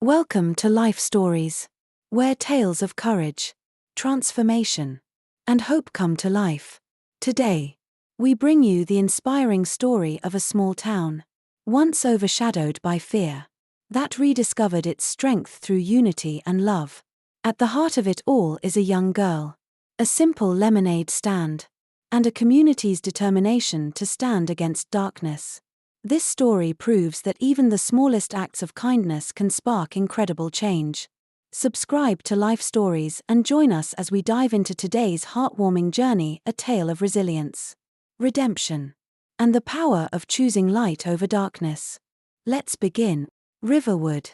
Welcome to Life Stories, where tales of courage, transformation, and hope come to life. Today, we bring you the inspiring story of a small town, once overshadowed by fear, that rediscovered its strength through unity and love. At the heart of it all is a young girl, a simple lemonade stand, and a community's determination to stand against darkness. This story proves that even the smallest acts of kindness can spark incredible change. Subscribe to Life Stories and join us as we dive into today's heartwarming journey, a tale of resilience, redemption, and the power of choosing light over darkness. Let's begin. Riverwood,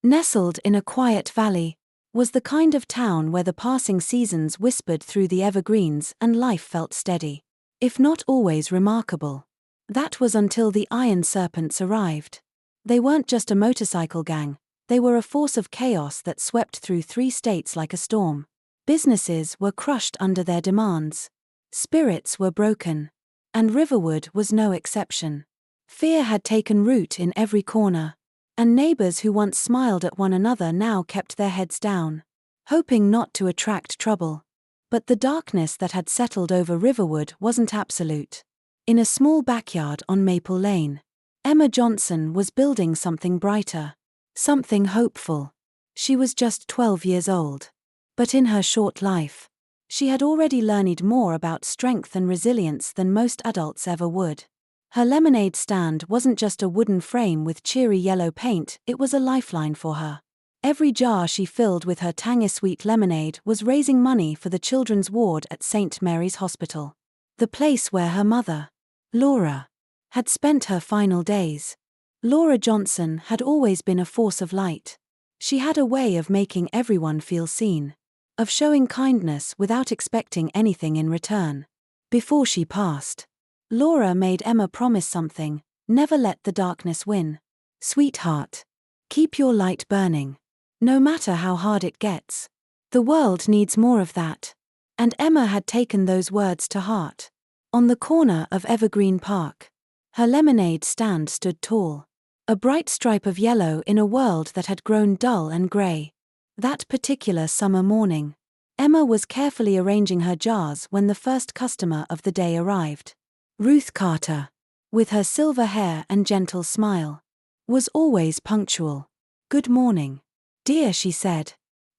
nestled in a quiet valley, was the kind of town where the passing seasons whispered through the evergreens and life felt steady, if not always remarkable. That was until the Iron Serpents arrived. They weren't just a motorcycle gang, they were a force of chaos that swept through 3 states like a storm. Businesses were crushed under their demands. Spirits were broken. And Riverwood was no exception. Fear had taken root in every corner, and neighbors who once smiled at one another now kept their heads down, hoping not to attract trouble. But the darkness that had settled over Riverwood wasn't absolute. In a small backyard on Maple Lane, Emma Johnson was building something brighter, something hopeful. She was just 12 years old. But in her short life, she had already learned more about strength and resilience than most adults ever would. Her lemonade stand wasn't just a wooden frame with cheery yellow paint, it was a lifeline for her. Every jar she filled with her tangy sweet lemonade was raising money for the children's ward at St. Mary's Hospital, the place where her mother, Laura, had spent her final days. Laura Johnson had always been a force of light. She had a way of making everyone feel seen, of showing kindness without expecting anything in return. Before she passed, Laura made Emma promise something: never let the darkness win. Sweetheart, keep your light burning, no matter how hard it gets. The world needs more of that. And Emma had taken those words to heart. On the corner of Evergreen Park, her lemonade stand stood tall, a bright stripe of yellow in a world that had grown dull and grey. That particular summer morning, Emma was carefully arranging her jars when the first customer of the day arrived. Ruth Carter, with her silver hair and gentle smile, was always punctual. "Good morning, dear," she said,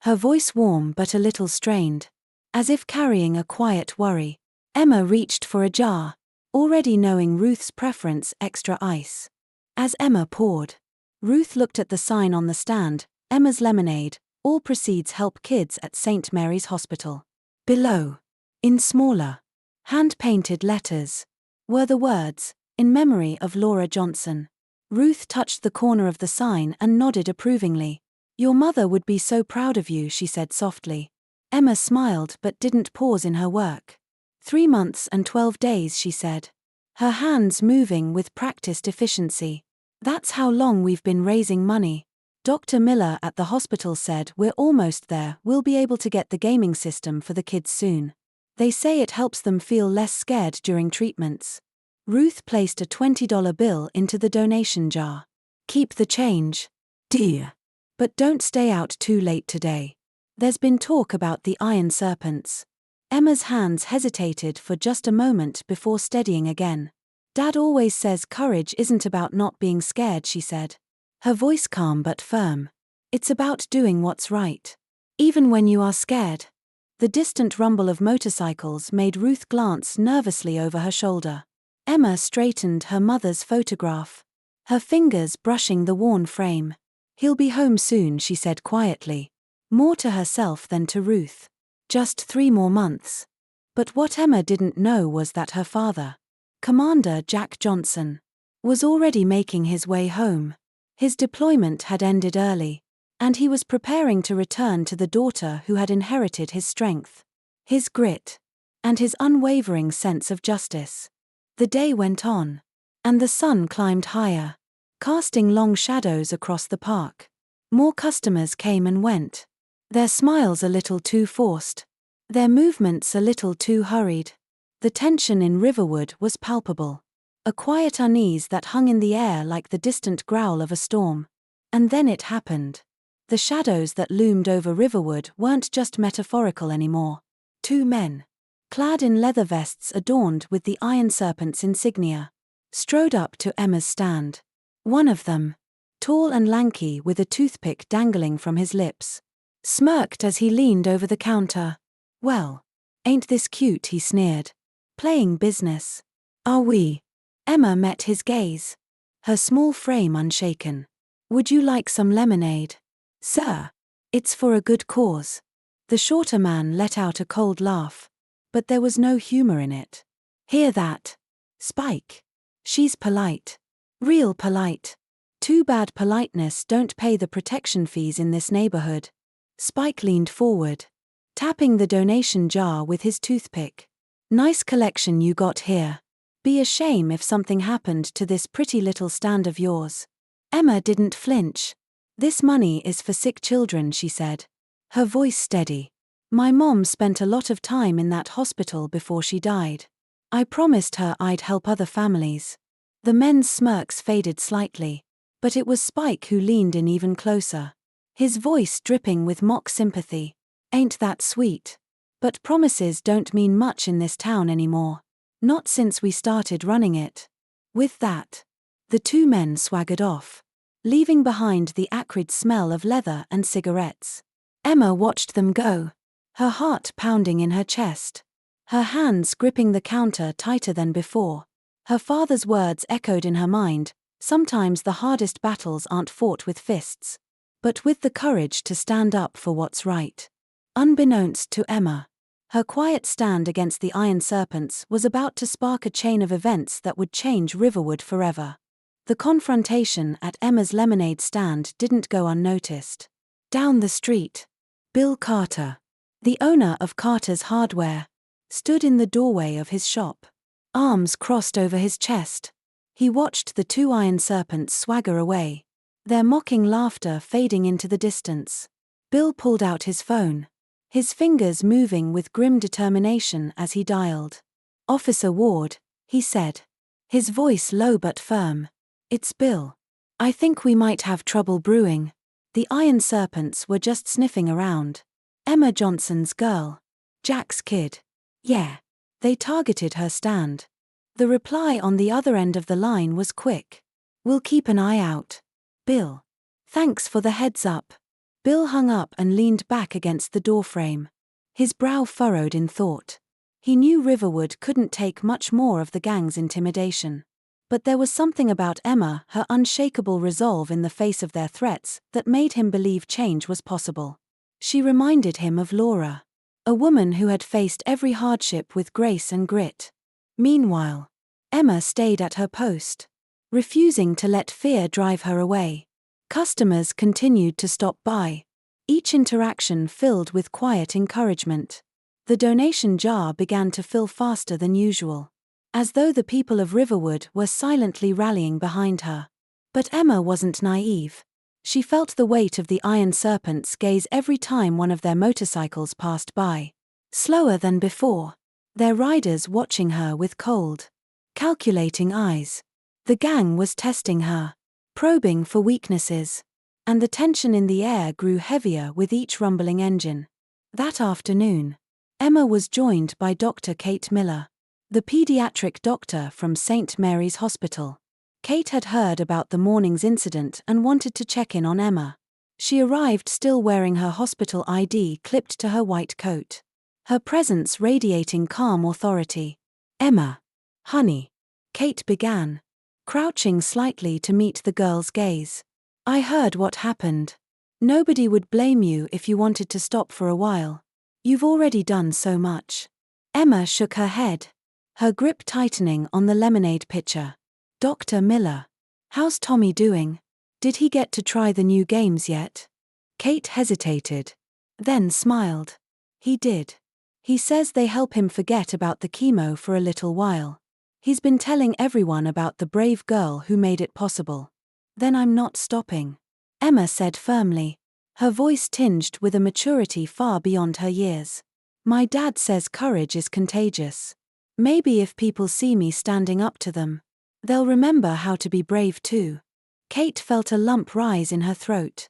her voice warm but a little strained, as if carrying a quiet worry. Emma reached for a jar, already knowing Ruth's preference: extra ice. As Emma poured, Ruth looked at the sign on the stand: Emma's Lemonade, all proceeds help kids at St. Mary's Hospital. Below, in smaller, hand-painted letters, were the words, "In memory of Laura Johnson." Ruth touched the corner of the sign and nodded approvingly. "Your mother would be so proud of you," she said softly. Emma smiled but didn't pause in her work. 3 months and 12 days, she said, her hands moving with practiced efficiency. "That's how long we've been raising money. Dr. Miller at the hospital said we're almost there. We'll be able to get the gaming system for the kids soon. They say it helps them feel less scared during treatments." Ruth placed a $20 bill into the donation jar. "Keep the change, dear. But don't stay out too late today. There's been talk about the Iron Serpents." Emma's hands hesitated for just a moment before steadying again. "Dad always says courage isn't about not being scared," she said, her voice calm but firm. "It's about doing what's right, even when you are scared." The distant rumble of motorcycles made Ruth glance nervously over her shoulder. Emma straightened her mother's photograph, her fingers brushing the worn frame. "He'll be home soon," she said quietly, more to herself than to Ruth. Just 3 more months. But what Emma didn't know was that her father, Commander Jack Johnson, was already making his way home. His deployment had ended early, and he was preparing to return to the daughter who had inherited his strength, his grit, and his unwavering sense of justice. The day went on, and the sun climbed higher, casting long shadows across the park. More customers came and went, their smiles a little too forced, their movements a little too hurried. The tension in Riverwood was palpable, a quiet unease that hung in the air like the distant growl of a storm. And then it happened. The shadows that loomed over Riverwood weren't just metaphorical anymore. 2 men, clad in leather vests adorned with the Iron Serpent's insignia, strode up to Emma's stand. One of them, tall and lanky with a toothpick dangling from his lips, smirked as he leaned over the counter. "Well, ain't this cute?" he sneered. "Playing business, are we?" Emma met his gaze, her small frame unshaken. "Would you like some lemonade?" "Sir, it's for a good cause." The shorter man let out a cold laugh, but there was no humor in it. "Hear that, Spike? She's polite. Real polite. Too bad politeness don't pay the protection fees in this neighborhood." Spike leaned forward, tapping the donation jar with his toothpick. "Nice collection you got here. Be a shame if something happened to this pretty little stand of yours." Emma didn't flinch. "This money is for sick children," she said, her voice steady. "My mom spent a lot of time in that hospital before she died. I promised her I'd help other families." The men's smirks faded slightly, but it was Spike who leaned in even closer, his voice dripping with mock sympathy. "Ain't that sweet? But promises don't mean much in this town anymore. Not since we started running it." With that, the 2 men swaggered off, leaving behind the acrid smell of leather and cigarettes. Emma watched them go, her heart pounding in her chest, her hands gripping the counter tighter than before. Her father's words echoed in her mind, "Sometimes the hardest battles aren't fought with fists, but with the courage to stand up for what's right." Unbeknownst to Emma, her quiet stand against the Iron Serpents was about to spark a chain of events that would change Riverwood forever. The confrontation at Emma's lemonade stand didn't go unnoticed. Down the street, Bill Carter, the owner of Carter's Hardware, stood in the doorway of his shop, arms crossed over his chest. He watched the 2 Iron Serpents swagger away, their mocking laughter fading into the distance. Bill pulled out his phone, his fingers moving with grim determination as he dialed. "Officer Ward," he said, his voice low but firm. "It's Bill. I think we might have trouble brewing." The Iron Serpents were just sniffing around. "Emma Johnson's girl. Jack's kid." "Yeah." They targeted her stand. The reply on the other end of the line was quick. "We'll keep an eye out, Bill. Thanks for the heads up." Bill hung up and leaned back against the doorframe, his brow furrowed in thought. He knew Riverwood couldn't take much more of the gang's intimidation. But there was something about Emma, her unshakable resolve in the face of their threats, that made him believe change was possible. She reminded him of Laura, a woman who had faced every hardship with grace and grit. Meanwhile, Emma stayed at her post, refusing to let fear drive her away. Customers continued to stop by, each interaction filled with quiet encouragement. The donation jar began to fill faster than usual, as though the people of Riverwood were silently rallying behind her. But Emma wasn't naive. She felt the weight of the Iron Serpent's gaze every time one of their motorcycles passed by. Slower than before, their riders watching her with cold, calculating eyes. The gang was testing her, probing for weaknesses, and the tension in the air grew heavier with each rumbling engine. That afternoon, Emma was joined by Dr. Kate Miller, the pediatric doctor from St. Mary's Hospital. Kate had heard about the morning's incident and wanted to check in on Emma. She arrived still wearing her hospital ID clipped to her white coat, her presence radiating calm authority. "Emma, honey," Kate began, crouching slightly to meet the girl's gaze. "I heard what happened. Nobody would blame you if you wanted to stop for a while. You've already done so much." Emma shook her head, her grip tightening on the lemonade pitcher. "Dr. Miller, how's Tommy doing? Did he get to try the new games yet?" Kate hesitated, then smiled. "He did. He says they help him forget about the chemo for a little while. He's been telling everyone about the brave girl who made it possible." "Then I'm not stopping," Emma said firmly, her voice tinged with a maturity far beyond her years. "My dad says courage is contagious. Maybe if people see me standing up to them, they'll remember how to be brave too." Kate felt a lump rise in her throat.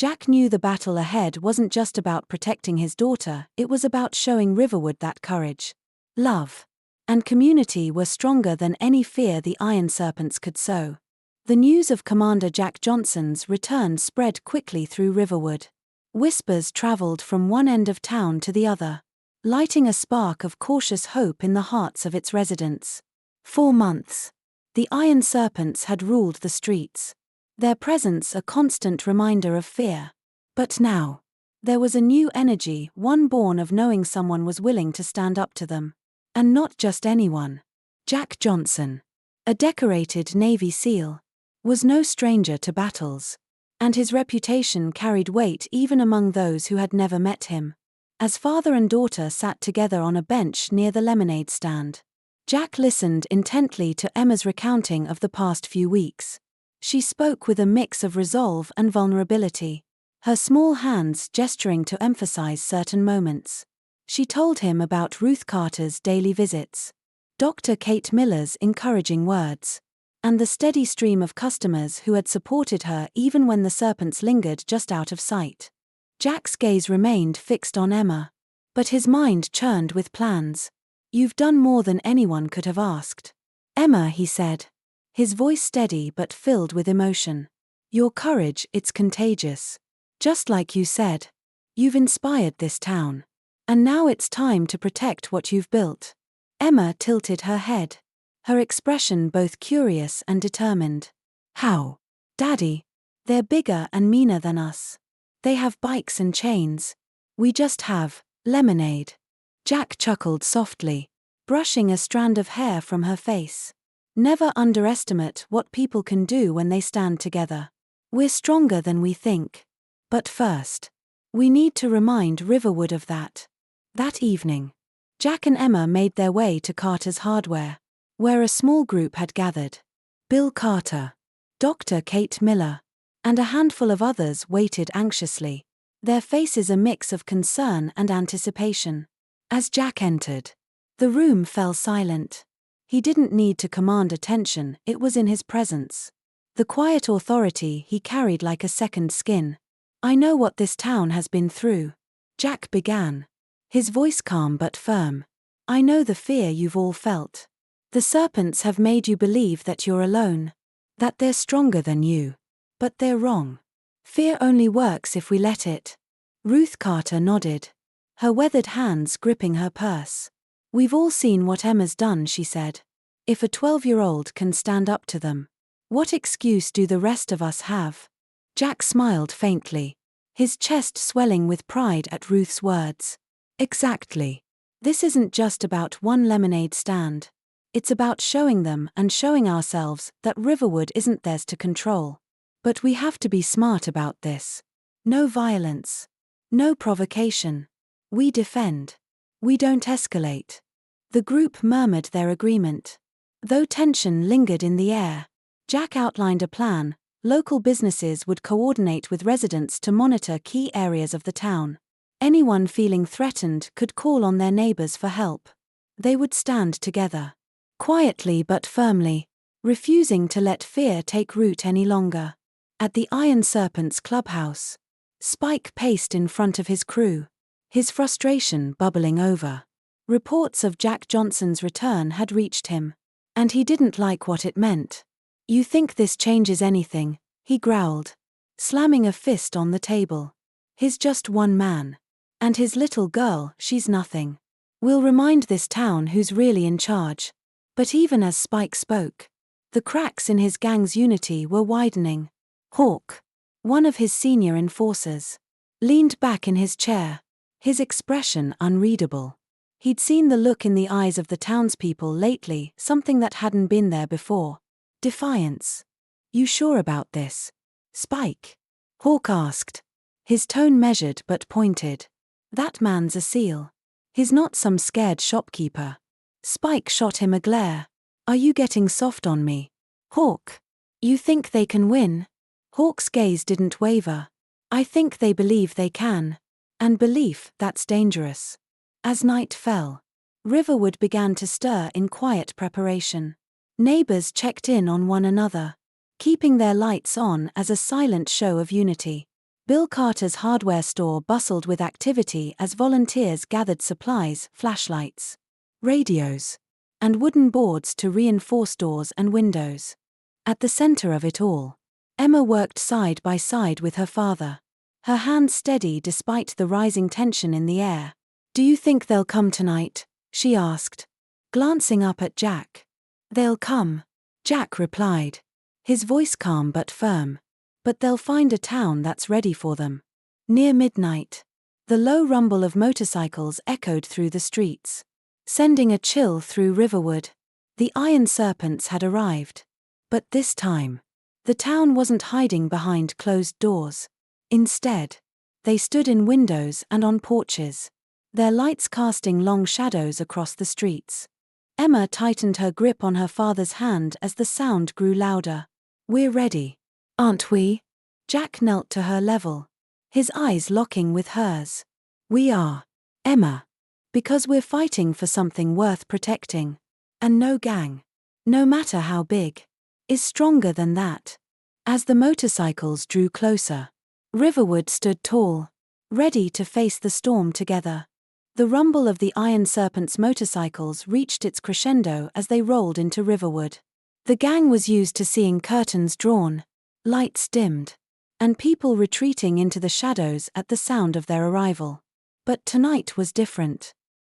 Jack knew the battle ahead wasn't just about protecting his daughter, it was about showing Riverwood that courage, love, and community were stronger than any fear the Iron Serpents could sow. The news of Commander Jack Johnson's return spread quickly through Riverwood. Whispers traveled from one end of town to the other, lighting a spark of cautious hope in the hearts of its residents. 4 months. The Iron Serpents had ruled the streets, their presence a constant reminder of fear. But now, there was a new energy, one born of knowing someone was willing to stand up to them. And not just anyone. Jack Johnson, a decorated Navy SEAL, was no stranger to battles, and his reputation carried weight even among those who had never met him. As father and daughter sat together on a bench near the lemonade stand, Jack listened intently to Emma's recounting of the past few weeks. She spoke with a mix of resolve and vulnerability, her small hands gesturing to emphasize certain moments. She told him about Ruth Carter's daily visits, Dr. Kate Miller's encouraging words, and the steady stream of customers who had supported her even when the serpents lingered just out of sight. Jack's gaze remained fixed on Emma, but his mind churned with plans. "You've done more than anyone could have asked, Emma," he said, his voice steady but filled with emotion. "Your courage, it's contagious. Just like you said, you've inspired this town. And now it's time to protect what you've built." Emma tilted her head, her expression both curious and determined. "How? Daddy? They're bigger and meaner than us. They have bikes and chains. We just have lemonade." Jack chuckled softly, brushing a strand of hair from her face. "Never underestimate what people can do when they stand together. We're stronger than we think. But first, we need to remind Riverwood of that." That evening, Jack and Emma made their way to Carter's Hardware, where a small group had gathered. Bill Carter, Dr. Kate Miller, and a handful of others waited anxiously, their faces a mix of concern and anticipation. As Jack entered, the room fell silent. He didn't need to command attention, it was in his presence. The quiet authority he carried like a second skin. "I know what this town has been through," Jack began, his voice calm but firm. "I know the fear you've all felt. The serpents have made you believe that you're alone, that they're stronger than you. But they're wrong. Fear only works if we let it." Ruth Carter nodded, her weathered hands gripping her purse. "We've all seen what Emma's done," she said. "If a 12-year-old can stand up to them, what excuse do the rest of us have?" Jack smiled faintly, his chest swelling with pride at Ruth's words. "Exactly. This isn't just about one lemonade stand. It's about showing them and showing ourselves that Riverwood isn't theirs to control. But we have to be smart about this. No violence. No provocation. We defend. We don't escalate." The group murmured their agreement. Though tension lingered in the air, Jack outlined a plan. Local businesses would coordinate with residents to monitor key areas of the town. Anyone feeling threatened could call on their neighbors for help. They would stand together, quietly but firmly, refusing to let fear take root any longer. At the Iron Serpent's clubhouse, Spike paced in front of his crew, his frustration bubbling over. Reports of Jack Johnson's return had reached him, and he didn't like what it meant. "You think this changes anything?" he growled, slamming a fist on the table. "He's just one man. And his little girl, she's nothing. We'll remind this town who's really in charge." But even as Spike spoke, the cracks in his gang's unity were widening. Hawk, one of his senior enforcers, leaned back in his chair, his expression unreadable. He'd seen the look in the eyes of the townspeople lately, something that hadn't been there before. Defiance. "You sure about this, Spike?" Hawk asked, his tone measured but pointed. "That man's a SEAL. He's not some scared shopkeeper." Spike shot him a glare. "Are you getting soft on me, Hawk? You think they can win?" Hawk's gaze didn't waver. "I think they believe they can. And belief, that's dangerous." As night fell, Riverwood began to stir in quiet preparation. Neighbors checked in on one another, keeping their lights on as a silent show of unity. Bill Carter's hardware store bustled with activity as volunteers gathered supplies, flashlights, radios, and wooden boards to reinforce doors and windows. At the center of it all, Emma worked side by side with her father, her hands steady despite the rising tension in the air. "Do you think they'll come tonight?" she asked, glancing up at Jack. "They'll come," Jack replied, his voice calm but firm. "But they'll find a town that's ready for them." Near midnight, the low rumble of motorcycles echoed through the streets, sending a chill through Riverwood. The Iron Serpents had arrived. But this time, the town wasn't hiding behind closed doors. Instead, they stood in windows and on porches, their lights casting long shadows across the streets. Emma tightened her grip on her father's hand as the sound grew louder. "We're ready, aren't we?" Jack knelt to her level, his eyes locking with hers. "We are, Emma. Because we're fighting for something worth protecting. And no gang, no matter how big, is stronger than that." As the motorcycles drew closer, Riverwood stood tall, ready to face the storm together. The rumble of the Iron Serpent's motorcycles reached its crescendo as they rolled into Riverwood. The gang was used to seeing curtains drawn, lights dimmed, and people retreating into the shadows at the sound of their arrival. But tonight was different.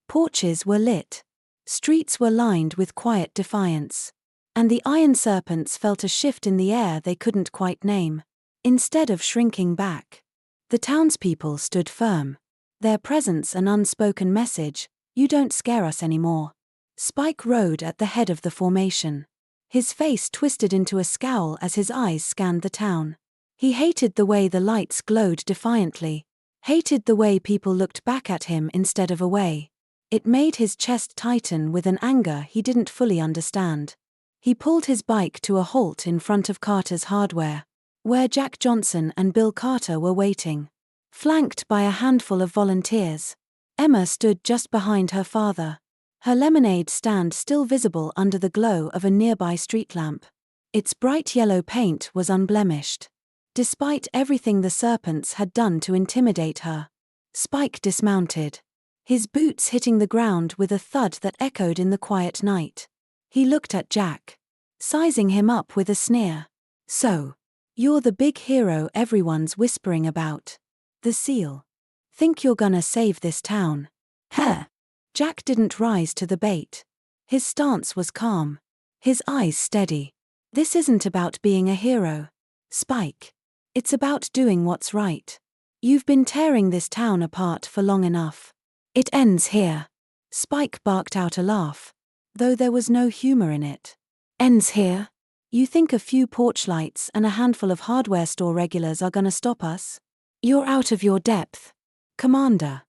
Porches were lit, streets were lined with quiet defiance, and the Iron Serpents felt a shift in the air they couldn't quite name. Instead of shrinking back, the townspeople stood firm, their presence an unspoken message: "You don't scare us anymore." Spike rode at the head of the formation, his face twisted into a scowl as his eyes scanned the town. He hated the way the lights glowed defiantly, hated the way people looked back at him instead of away. It made his chest tighten with an anger he didn't fully understand. He pulled his bike to a halt in front of Carter's hardware, where Jack Johnson and Bill Carter were waiting. Flanked by a handful of volunteers, Emma stood just behind her father, her lemonade stand still visible under the glow of a nearby street lamp. Its bright yellow paint was unblemished, despite everything the Serpents had done to intimidate her. Spike dismounted, his boots hitting the ground with a thud that echoed in the quiet night. He looked at Jack, sizing him up with a sneer. "So, you're the big hero everyone's whispering about. The SEAL. Think you're gonna save this town?" "Huh." Jack didn't rise to the bait. His stance was calm, his eyes steady. "This isn't about being a hero, Spike. It's about doing what's right. You've been tearing this town apart for long enough. It ends here." Spike barked out a laugh, though there was no humor in it. "Ends here? You think a few porch lights and a handful of hardware store regulars are gonna stop us? You're out of your depth, Commander."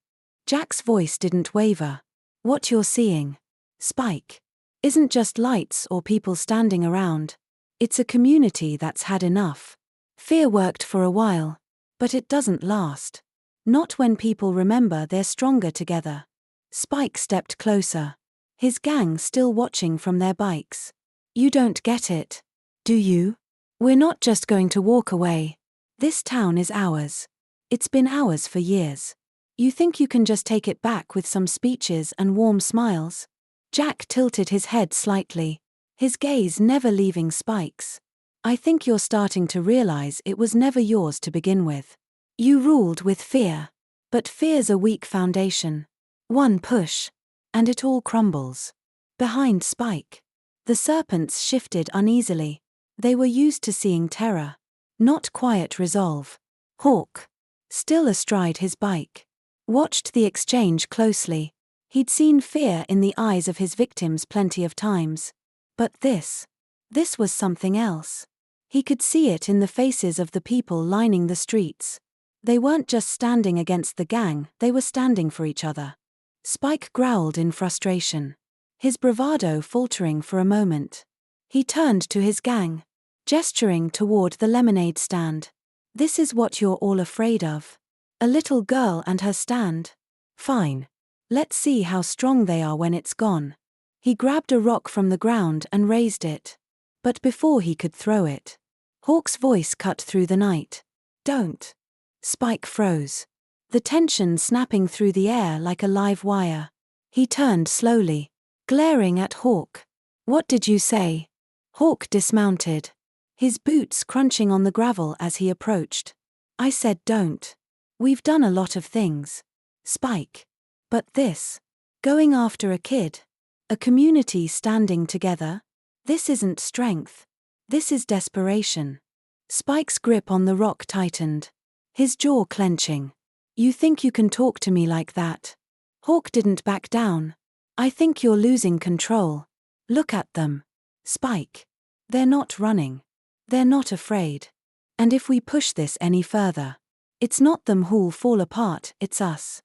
Jack's voice didn't waver. "What you're seeing, Spike, isn't just lights or people standing around. It's a community that's had enough. Fear worked for a while, but it doesn't last. Not when people remember they're stronger together." Spike stepped closer, his gang still watching from their bikes. "You don't get it, do you? We're not just going to walk away. This town is ours. It's been ours for years. You think you can just take it back with some speeches and warm smiles?" Jack tilted his head slightly, his gaze never leaving Spike's. "I think you're starting to realize it was never yours to begin with. You ruled with fear. But fear's a weak foundation. One push, and it all crumbles." Behind Spike, the Serpents shifted uneasily. They were used to seeing terror, not quiet resolve. Hawk, still astride his bike, watched the exchange closely. He'd seen fear in the eyes of his victims plenty of times. But this was something else. He could see it in the faces of the people lining the streets. They weren't just standing against the gang, they were standing for each other. Spike growled in frustration, his bravado faltering for a moment. He turned to his gang, gesturing toward the lemonade stand. "This is what you're all afraid of? A little girl and her stand? Fine. Let's see how strong they are when it's gone." He grabbed a rock from the ground and raised it. But before he could throw it, Hawk's voice cut through the night. "Don't Spike froze. The tension snapping through the air like a live wire. He turned slowly, glaring at Hawk. "What did you say?" Hawk dismounted, his boots crunching on the gravel as he approached. "I said don't. We've done a lot of things, Spike. But this, going after a kid, a community standing together, this isn't strength. This is desperation." Spike's grip on the rock tightened, his jaw clenching. "You think you can talk to me like that?" Hawk didn't back down. "I think you're losing control. Look at them, Spike. They're not running. They're not afraid. And if we push this any further, it's not them who'll fall apart, it's us."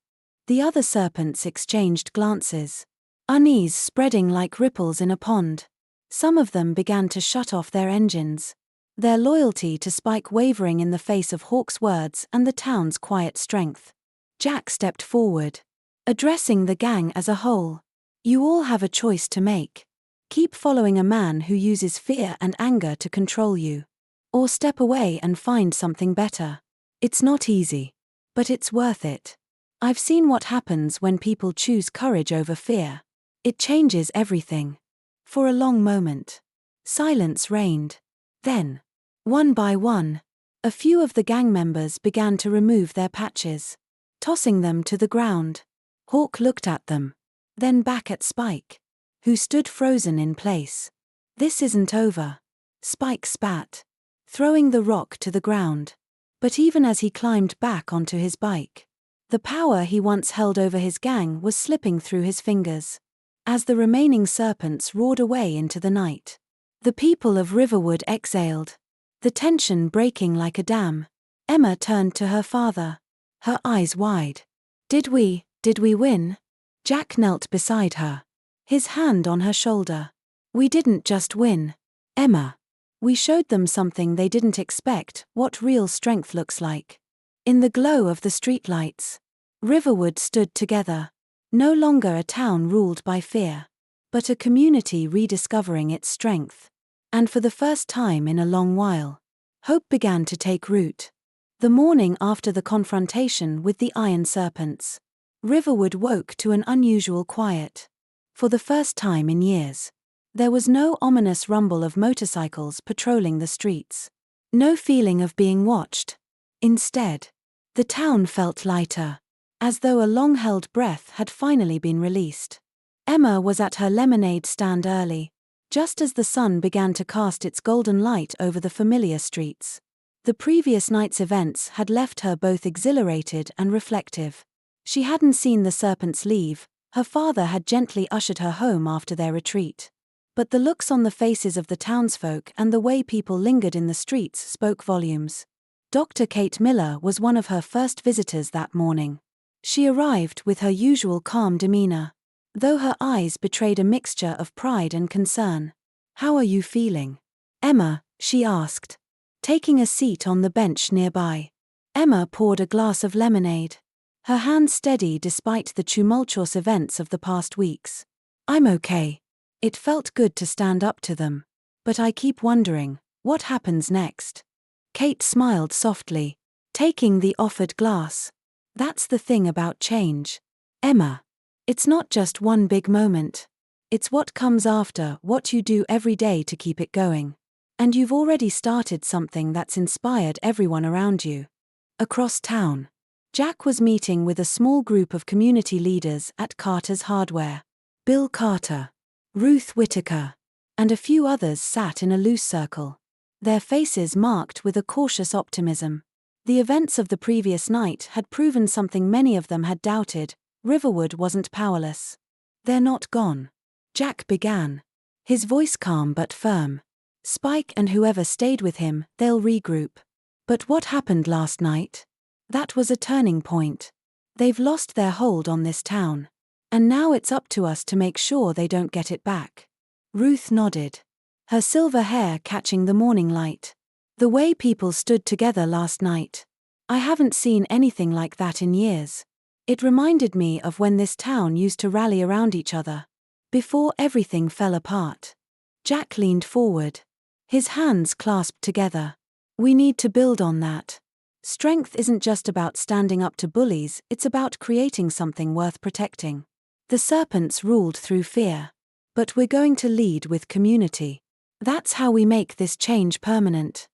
The other serpents exchanged glances, unease spreading like ripples in a pond. Some of them began to shut off their engines, their loyalty to Spike wavering in the face of Hawk's words and the town's quiet strength. Jack stepped forward, addressing the gang as a whole. "You all have a choice to make. Keep following a man who uses fear and anger to control you. Or step away and find something better. It's not easy, but it's worth it. I've seen what happens when people choose courage over fear. It changes everything." For a long moment, silence reigned. Then, one by one, a few of the gang members began to remove their patches, tossing them to the ground. Hawk looked at them, then back at Spike, who stood frozen in place. "This isn't over," Spike spat, throwing the rock to the ground. But even as he climbed back onto his bike, the power he once held over his gang was slipping through his fingers. As the remaining serpents roared away into the night, the people of Riverwood exhaled, the tension breaking like a dam. Emma turned to her father, her eyes wide. Did we win?" Jack knelt beside her, his hand on her shoulder. "We didn't just win, Emma. We showed them something they didn't expect, what real strength looks like." In the glow of the streetlights, Riverwood stood together, no longer a town ruled by fear, but a community rediscovering its strength. And for the first time in a long while, hope began to take root. The morning after the confrontation with the Iron Serpents, Riverwood woke to an unusual quiet. For the first time in years, there was no ominous rumble of motorcycles patrolling the streets. No feeling of being watched. Instead, the town felt lighter, as though a long-held breath had finally been released. Emma was at her lemonade stand early, just as the sun began to cast its golden light over the familiar streets. The previous night's events had left her both exhilarated and reflective. She hadn't seen the serpents leave, her father had gently ushered her home after their retreat. But the looks on the faces of the townsfolk and the way people lingered in the streets spoke volumes. Dr. Kate Miller was one of her first visitors that morning. She arrived with her usual calm demeanor, though her eyes betrayed a mixture of pride and concern. "How are you feeling, Emma?" she asked, taking a seat on the bench nearby. Emma poured a glass of lemonade, her hand steady despite the tumultuous events of the past weeks. "I'm okay. It felt good to stand up to them. But I keep wondering, what happens next?" Kate smiled softly, taking the offered glass. "That's the thing about change, Emma. It's not just one big moment. It's what comes after, what you do every day to keep it going. And you've already started something that's inspired everyone around you." Across town, Jack was meeting with a small group of community leaders at Carter's Hardware. Bill Carter, Ruth Whitaker, and a few others sat in a loose circle, their faces marked with a cautious optimism. The events of the previous night had proven something many of them had doubted: Riverwood wasn't powerless. "They're not gone," Jack began, his voice calm but firm. "Spike and whoever stayed with him, they'll regroup. But what happened last night? That was a turning point. They've lost their hold on this town. And now it's up to us to make sure they don't get it back." Ruth nodded, her silver hair catching the morning light. "The way people stood together last night. I haven't seen anything like that in years. It reminded me of when this town used to rally around each other, before everything fell apart." Jack leaned forward, his hands clasped together. "We need to build on that. Strength isn't just about standing up to bullies, it's about creating something worth protecting. The serpents ruled through fear. But we're going to lead with community. That's how we make this change permanent.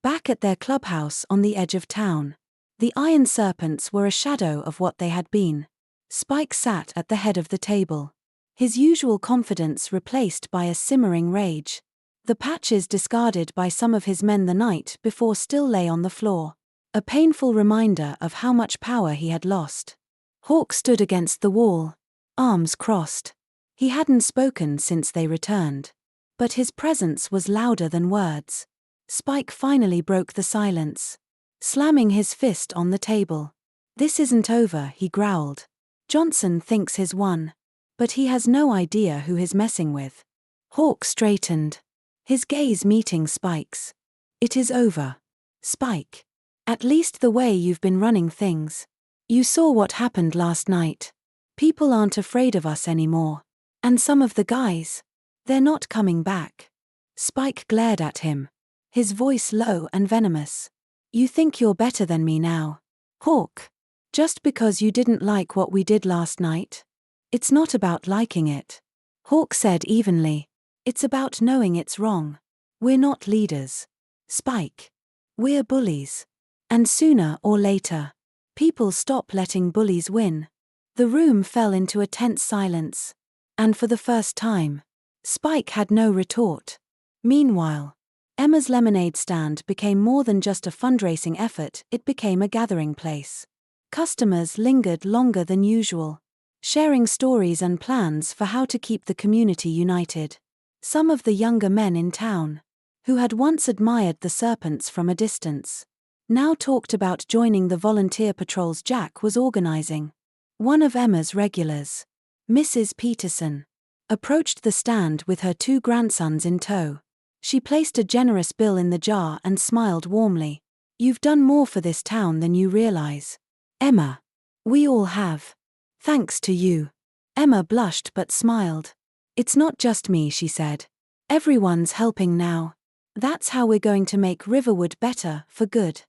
Back at their clubhouse on the edge of town, the iron serpents were a shadow of what they had been. Spike sat at the head of the table, his usual confidence replaced by a simmering rage. The patches discarded by some of his men the night before still lay on the floor, a painful reminder of how much power he had lost. Hawk stood against the wall, arms crossed. He hadn't spoken since they returned, but his presence was louder than words. Spike finally broke the silence, slamming his fist on the table. "This isn't over," he growled. "Johnson thinks he's won, but he has no idea who he's messing with." Hawk straightened, his gaze meeting Spike's. "It is over, Spike. At least the way you've been running things. You saw what happened last night. People aren't afraid of us anymore. And some of the guys, they're not coming back." Spike glared at him, his voice low and venomous. "You think you're better than me now, Hawk? Just because you didn't like what we did last night? It's not about liking it," Hawk said evenly. "It's about knowing it's wrong. We're not leaders, Spike. We're bullies. And sooner or later, people stop letting bullies win." The room fell into a tense silence. And for the first time, Spike had no retort. Meanwhile, Emma's lemonade stand became more than just a fundraising effort, it became a gathering place. Customers lingered longer than usual, sharing stories and plans for how to keep the community united. Some of the younger men in town, who had once admired the serpents from a distance, now talked about joining the volunteer patrols Jack was organizing. One of Emma's regulars, Mrs. Peterson, approached the stand with her 2 grandsons in tow. She placed a generous bill in the jar and smiled warmly. "You've done more for this town than you realize, Emma. We all have. Thanks to you." Emma blushed but smiled. "It's not just me," she said. "Everyone's helping now. That's how we're going to make Riverwood better for good."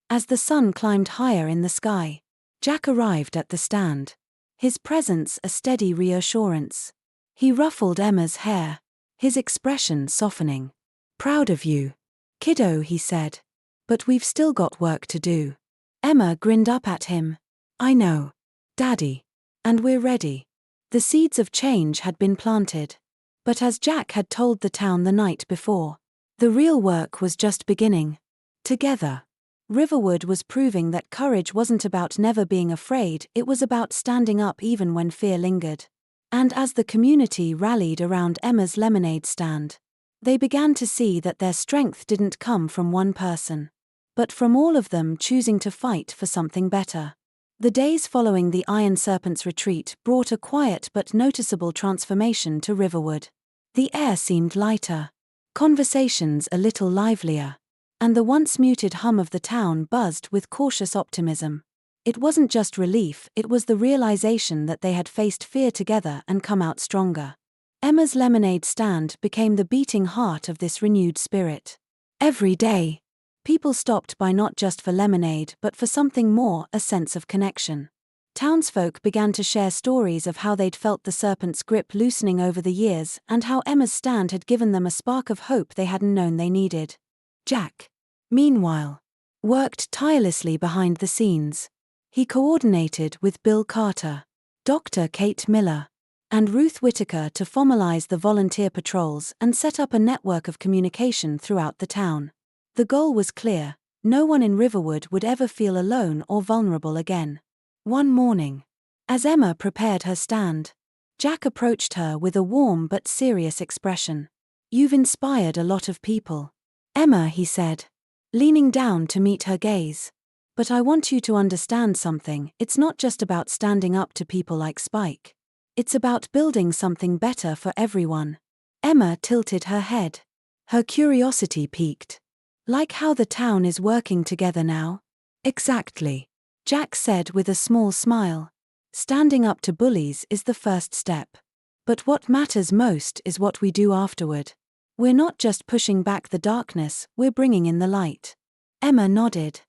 As the sun climbed higher in the sky, Jack arrived at the stand, his presence a steady reassurance. He ruffled Emma's hair, his expression softening. "Proud of you, kiddo," he said. "But we've still got work to do." Emma grinned up at him. "I know, Daddy. And we're ready." The seeds of change had been planted. But as Jack had told the town the night before, the real work was just beginning. Together, Riverwood was proving that courage wasn't about never being afraid, it was about standing up even when fear lingered. And as the community rallied around Emma's lemonade stand, they began to see that their strength didn't come from one person, but from all of them choosing to fight for something better. The days following the Iron Serpent's retreat brought a quiet but noticeable transformation to Riverwood. The air seemed lighter, conversations a little livelier, and the once muted hum of the town buzzed with cautious optimism. It wasn't just relief, it was the realization that they had faced fear together and come out stronger. Emma's lemonade stand became the beating heart of this renewed spirit. Every day, people stopped by not just for lemonade but for something more, a sense of connection. Townsfolk began to share stories of how they'd felt the serpent's grip loosening over the years and how Emma's stand had given them a spark of hope they hadn't known they needed. Jack, meanwhile, worked tirelessly behind the scenes. He coordinated with Bill Carter, Dr. Kate Miller, and Ruth Whitaker to formalize the volunteer patrols and set up a network of communication throughout the town. The goal was clear: no one in Riverwood would ever feel alone or vulnerable again. One morning, as Emma prepared her stand, Jack approached her with a warm but serious expression. "You've inspired a lot of people, Emma," he said, leaning down to meet her gaze. "But I want you to understand something, it's not just about standing up to people like Spike. It's about building something better for everyone." Emma tilted her head. Her curiosity piqued. "Like how the town is working together now?" "Exactly," Jack said with a small smile. "Standing up to bullies is the first step. But what matters most is what we do afterward. We're not just pushing back the darkness, we're bringing in the light." Emma nodded,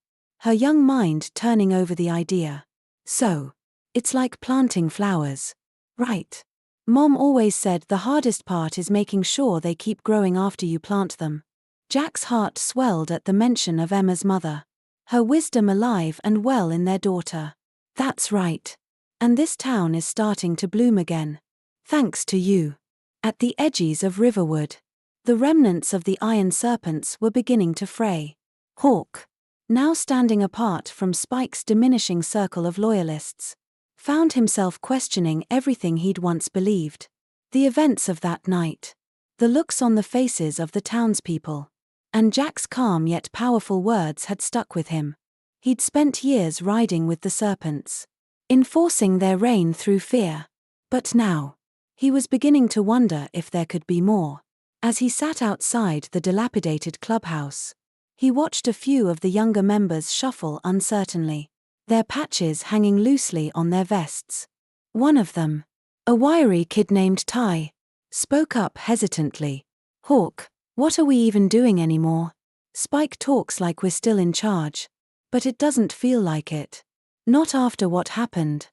her young mind turning over the idea. So, it's like planting flowers. Right. Mom always said the hardest part is making sure they keep growing after you plant them. Jack's heart swelled at the mention of Emma's mother. Her wisdom alive and well in their daughter. That's right. And this town is starting to bloom again. Thanks to you. At the edges of Riverwood, the remnants of the iron serpents were beginning to fray. Hawk, now standing apart from Spike's diminishing circle of loyalists, found himself questioning everything he'd once believed. The events of that night, the looks on the faces of the townspeople, and Jack's calm yet powerful words had stuck with him. He'd spent years riding with the serpents, enforcing their reign through fear. But now, he was beginning to wonder if there could be more. As he sat outside the dilapidated clubhouse, he watched a few of the younger members shuffle uncertainly, their patches hanging loosely on their vests. One of them, a wiry kid named Ty, spoke up hesitantly. "Hawk, what are we even doing anymore? Spike talks like we're still in charge, but it doesn't feel like it. Not after what happened."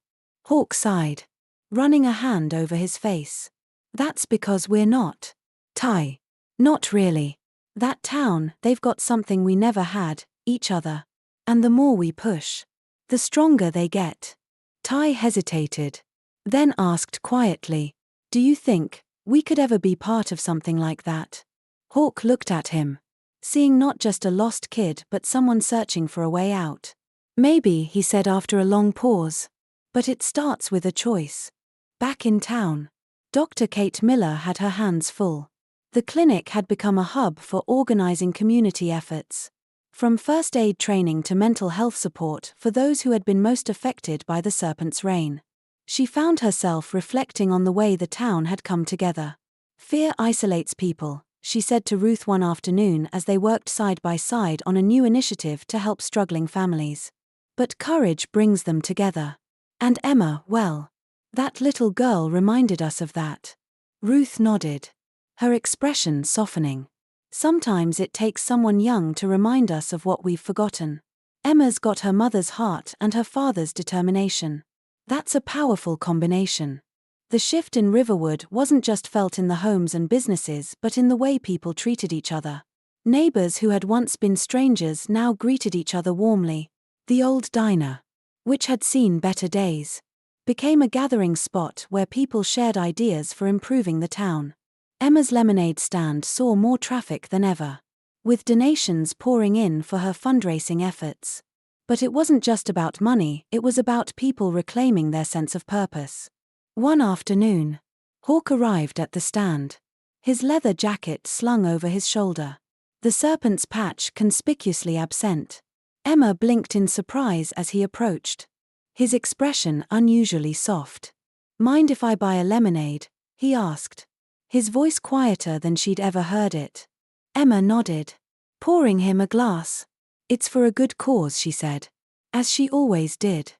Hawk sighed, running a hand over his face. "That's because we're not. Ty. Not really. That town, they've got something we never had, each other. And the more we push, the stronger they get." Ty hesitated, then asked quietly, "Do you think we could ever be part of something like that?" Hawk looked at him, seeing not just a lost kid but someone searching for a way out. "Maybe," he said after a long pause. "But it starts with a choice." Back in town, Dr. Kate Miller had her hands full. The clinic had become a hub for organizing community efforts, from first aid training to mental health support for those who had been most affected by the serpent's reign. She found herself reflecting on the way the town had come together. "Fear isolates people," she said to Ruth one afternoon as they worked side by side on a new initiative to help struggling families. "But courage brings them together. And Emma, well, that little girl reminded us of that." Ruth nodded, her expression softening. "Sometimes it takes someone young to remind us of what we've forgotten. Emma's got her mother's heart and her father's determination. That's a powerful combination." The shift in Riverwood wasn't just felt in the homes and businesses but in the way people treated each other. Neighbors who had once been strangers now greeted each other warmly. The old diner, which had seen better days, became a gathering spot where people shared ideas for improving the town. Emma's lemonade stand saw more traffic than ever, with donations pouring in for her fundraising efforts. But it wasn't just about money, it was about people reclaiming their sense of purpose. One afternoon, Hawk arrived at the stand, his leather jacket slung over his shoulder, the serpent's patch conspicuously absent. Emma blinked in surprise as he approached, his expression unusually soft. "Mind if I buy a lemonade?" he asked, his voice quieter than she'd ever heard it. Emma nodded, pouring him a glass. "It's for a good cause," she said, as she always did.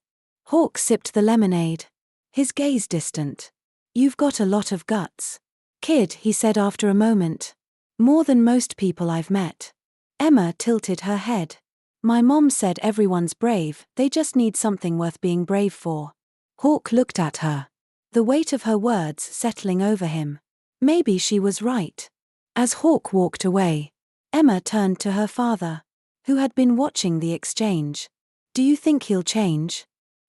Hawk sipped the lemonade, his gaze distant. "You've got a lot of guts, kid," he said after a moment. "More than most people I've met." Emma tilted her head. "My mom said everyone's brave, they just need something worth being brave for." Hawk looked at her, the weight of her words settling over him. Maybe she was right. As Hawk walked away, Emma turned to her father, who had been watching the exchange. "Do you think he'll change?"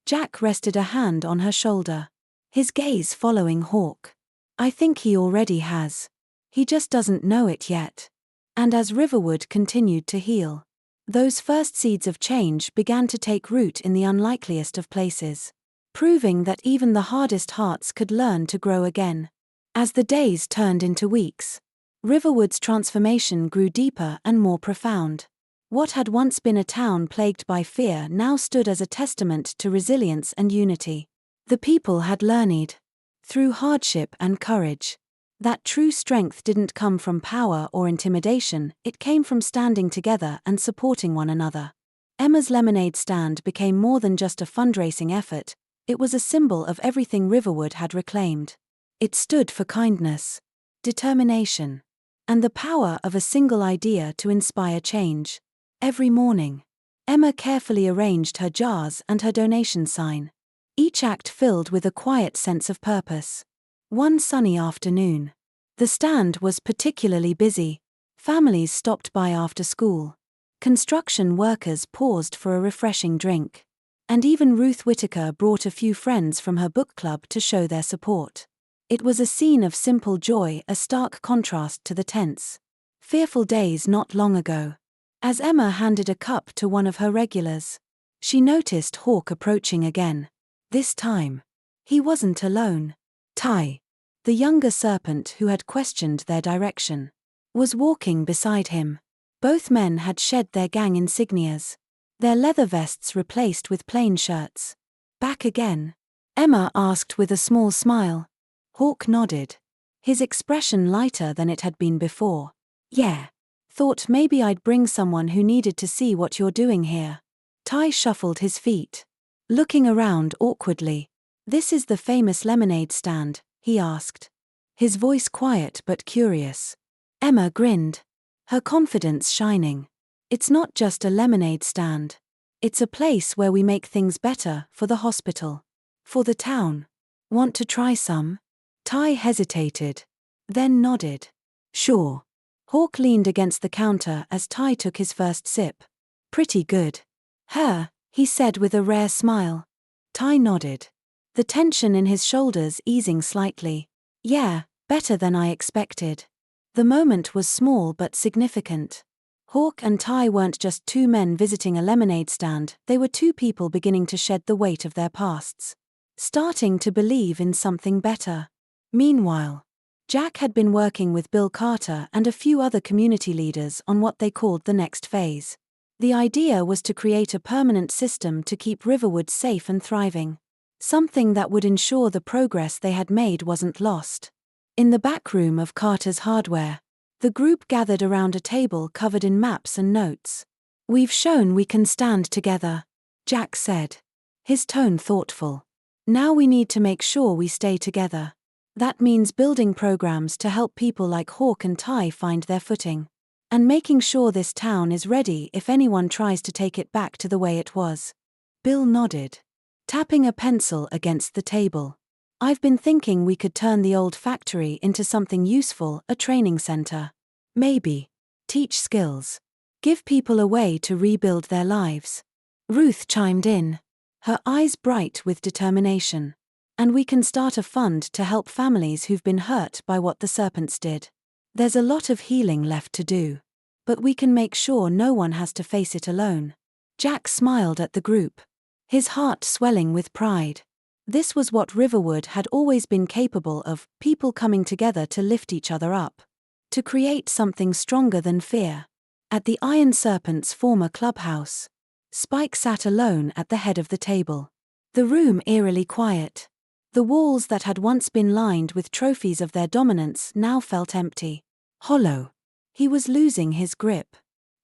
Jack rested a hand on her shoulder, his gaze following Hawk. "I think he already has. He just doesn't know it yet." And as Riverwood continued to heal, those first seeds of change began to take root in the unlikeliest of places, proving that even the hardest hearts could learn to grow again. As the days turned into weeks, Riverwood's transformation grew deeper and more profound. What had once been a town plagued by fear now stood as a testament to resilience and unity. The people had learned, through hardship and courage, that true strength didn't come from power or intimidation, it came from standing together and supporting one another. Emma's lemonade stand became more than just a fundraising effort, it was a symbol of everything Riverwood had reclaimed. It stood for kindness, determination, and the power of a single idea to inspire change. Every morning, Emma carefully arranged her jars and her donation sign. Each act filled with a quiet sense of purpose. One sunny afternoon. The stand was particularly busy. Families stopped by after school. Construction workers paused for a refreshing drink. And even Ruth Whittaker brought a few friends from her book club to show their support. It was a scene of simple joy, a stark contrast to the tense, fearful days not long ago. As Emma handed a cup to one of her regulars, she noticed Hawk approaching again. This time, he wasn't alone. Ty, the younger serpent who had questioned their direction, was walking beside him. Both men had shed their gang insignias, their leather vests replaced with plain shirts. Back again? Emma asked with a small smile. Hawk nodded, his expression lighter than it had been before. Yeah. Thought maybe I'd bring someone who needed to see what you're doing here. Ty shuffled his feet, looking around awkwardly. This is the famous lemonade stand, he asked, his voice quiet but curious. Emma grinned, her confidence shining. It's not just a lemonade stand. It's a place where we make things better for the hospital, for the town. Want to try some? Ty hesitated, then nodded. Sure. Hawk leaned against the counter as Ty took his first sip. Pretty good. He said with a rare smile. Ty nodded, the tension in his shoulders easing slightly. Yeah, better than I expected. The moment was small but significant. Hawk and Ty weren't just two men visiting a lemonade stand, they were two people beginning to shed the weight of their pasts, starting to believe in something better. Meanwhile, Jack had been working with Bill Carter and a few other community leaders on what they called the next phase. The idea was to create a permanent system to keep Riverwood safe and thriving, something that would ensure the progress they had made wasn't lost. In the back room of Carter's Hardware, the group gathered around a table covered in maps and notes. We've shown we can stand together, Jack said, his tone thoughtful. Now we need to make sure we stay together. That means building programs to help people like Hawk and Ty find their footing, and making sure this town is ready if anyone tries to take it back to the way it was. Bill nodded, tapping a pencil against the table. I've been thinking we could turn the old factory into something useful, a training center. Maybe. Teach skills. Give people a way to rebuild their lives. Ruth chimed in, her eyes bright with determination. And we can start a fund to help families who've been hurt by what the serpents did. There's a lot of healing left to do, but we can make sure no one has to face it alone. Jack smiled at the group, his heart swelling with pride. This was what Riverwood had always been capable of, people coming together to lift each other up, to create something stronger than fear. At the Iron Serpent's former clubhouse, Spike sat alone at the head of the table. The room eerily quiet. The walls that had once been lined with trophies of their dominance now felt empty, hollow. He was losing his grip.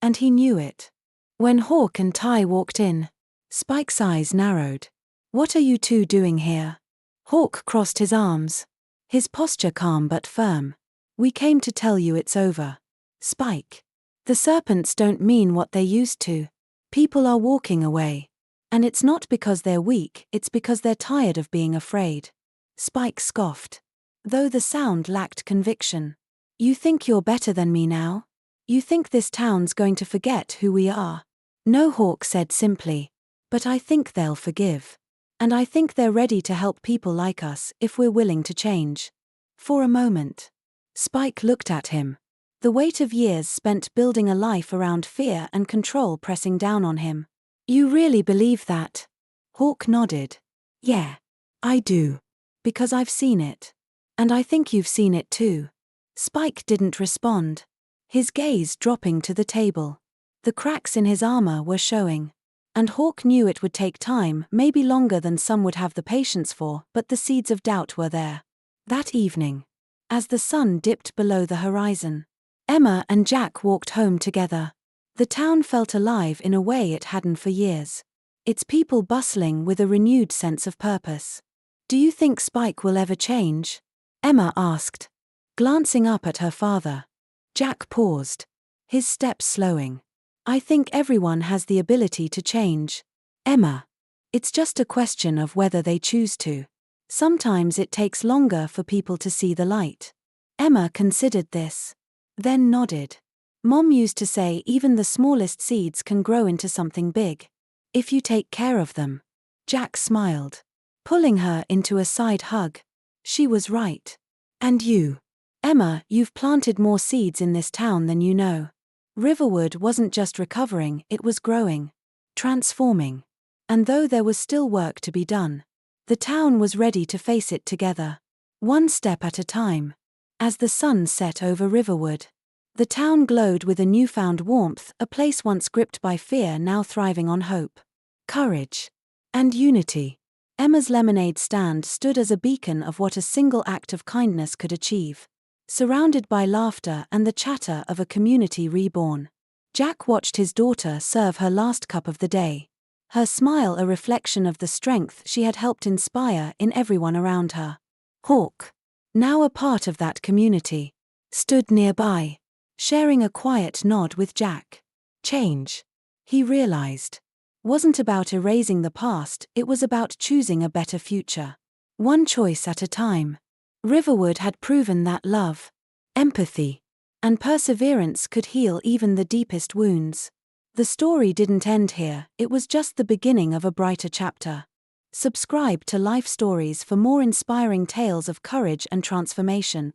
And he knew it. When Hawk and Ty walked in, Spike's eyes narrowed. What are you two doing here? Hawk crossed his arms, his posture calm but firm. We came to tell you it's over. Spike. The serpents don't mean what they used to. People are walking away. And it's not because they're weak, it's because they're tired of being afraid. Spike scoffed, though the sound lacked conviction. You think you're better than me now? You think this town's going to forget who we are? No, Hawk said simply. But I think they'll forgive. And I think they're ready to help people like us if we're willing to change. For a moment, Spike looked at him, the weight of years spent building a life around fear and control pressing down on him. You really believe that? Hawk nodded. Yeah, I do. Because I've seen it. And I think you've seen it too. Spike didn't respond, his gaze dropping to the table. The cracks in his armor were showing. And Hawk knew it would take time, maybe longer than some would have the patience for, but the seeds of doubt were there. That evening, as the sun dipped below the horizon, Emma and Jack walked home together. The town felt alive in a way it hadn't for years, its people bustling with a renewed sense of purpose. Do you think Spike will ever change? Emma asked, glancing up at her father. Jack paused, his steps slowing. I think everyone has the ability to change. Emma. It's just a question of whether they choose to. Sometimes it takes longer for people to see the light. Emma considered this. Then nodded. Mom used to say even the smallest seeds can grow into something big, if you take care of them. Jack smiled, pulling her into a side hug. She was right. And you? Emma, you've planted more seeds in this town than you know. Riverwood wasn't just recovering, it was growing, transforming. And though there was still work to be done, the town was ready to face it together, one step at a time. As the sun set over Riverwood, the town glowed with a newfound warmth, a place once gripped by fear now thriving on hope, courage, and unity. Emma's lemonade stand stood as a beacon of what a single act of kindness could achieve. Surrounded by laughter and the chatter of a community reborn, Jack watched his daughter serve her last cup of the day, her smile a reflection of the strength she had helped inspire in everyone around her. Hawk, now a part of that community, stood nearby, sharing a quiet nod with Jack. Change, he realized, wasn't about erasing the past, it was about choosing a better future, one choice at a time. Riverwood had proven that love, empathy, and perseverance could heal even the deepest wounds. The story didn't end here, it was just the beginning of a brighter chapter. Subscribe to Life Stories for more inspiring tales of courage and transformation.